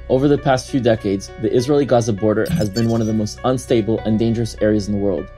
Over the past few decades, the Israeli-Gaza border has been one of the most unstable and dangerous areas in the world.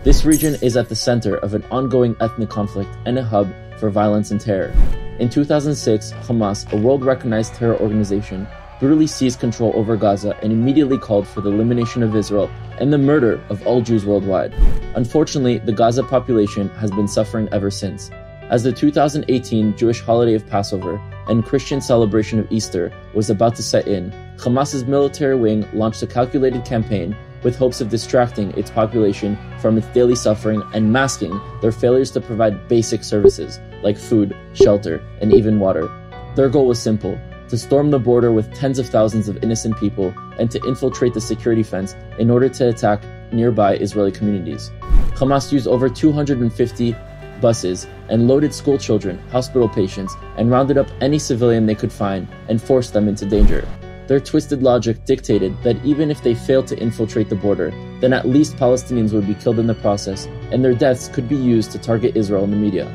This region is at the center of an ongoing ethnic conflict and a hub for violence and terror. In 2006, Hamas, a world-recognized terror organization, brutally seized control over Gaza and immediately called for the elimination of Israel and the murder of all Jews worldwide. Unfortunately, the Gaza population has been suffering ever since. As the 2018 Jewish holiday of Passover and Christian celebration of Easter was about to set in, Hamas's military wing launched a calculated campaign with hopes of distracting its population from its daily suffering and masking their failures to provide basic services like food, shelter, and even water. Their goal was simple: to storm the border with tens of thousands of innocent people and to infiltrate the security fence in order to attack nearby Israeli communities. Hamas used over 250 buses and loaded school children, hospital patients, and rounded up any civilian they could find and forced them into danger. Their twisted logic dictated that even if they failed to infiltrate the border, then at least Palestinians would be killed in the process, and their deaths could be used to target Israel in the media.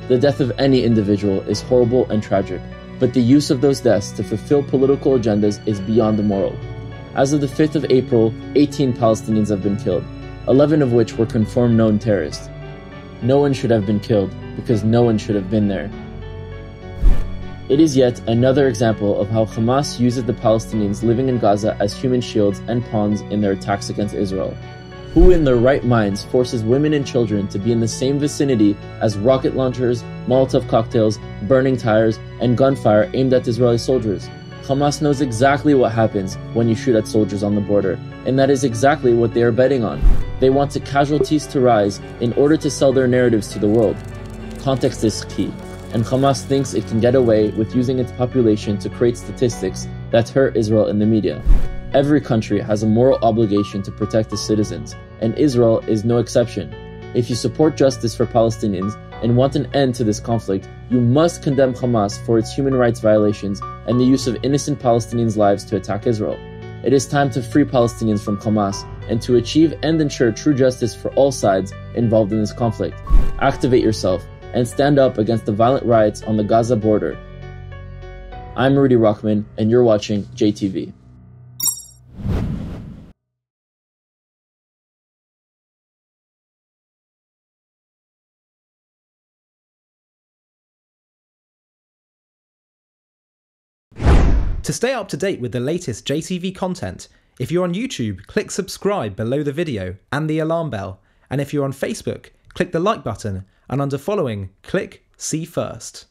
The death of any individual is horrible and tragic, but the use of those deaths to fulfill political agendas is beyond immoral. As of the 5th of April, 18 Palestinians have been killed, 11 of which were confirmed known terrorists. No one should have been killed, because no one should have been there. It is yet another example of how Hamas uses the Palestinians living in Gaza as human shields and pawns in their attacks against Israel. Who in their right minds forces women and children to be in the same vicinity as rocket launchers, Molotov cocktails, burning tires, and gunfire aimed at Israeli soldiers? Hamas knows exactly what happens when you shoot at soldiers on the border, and that is exactly what they are betting on. They want the casualties to rise in order to sell their narratives to the world. Context is key, and Hamas thinks it can get away with using its population to create statistics that hurt Israel in the media. Every country has a moral obligation to protect its citizens, and Israel is no exception. If you support justice for Palestinians and want an end to this conflict, you must condemn Hamas for its human rights violations and the use of innocent Palestinians' lives to attack Israel. It is time to free Palestinians from Hamas and to achieve and ensure true justice for all sides involved in this conflict. Activate yourself and stand up against the violent riots on the Gaza border. I'm Rudy Rockman, and you're watching JTV. To stay up to date with the latest JTV content, if you're on YouTube, click subscribe below the video and the alarm bell. And if you're on Facebook, click the like button, and under following, click see first.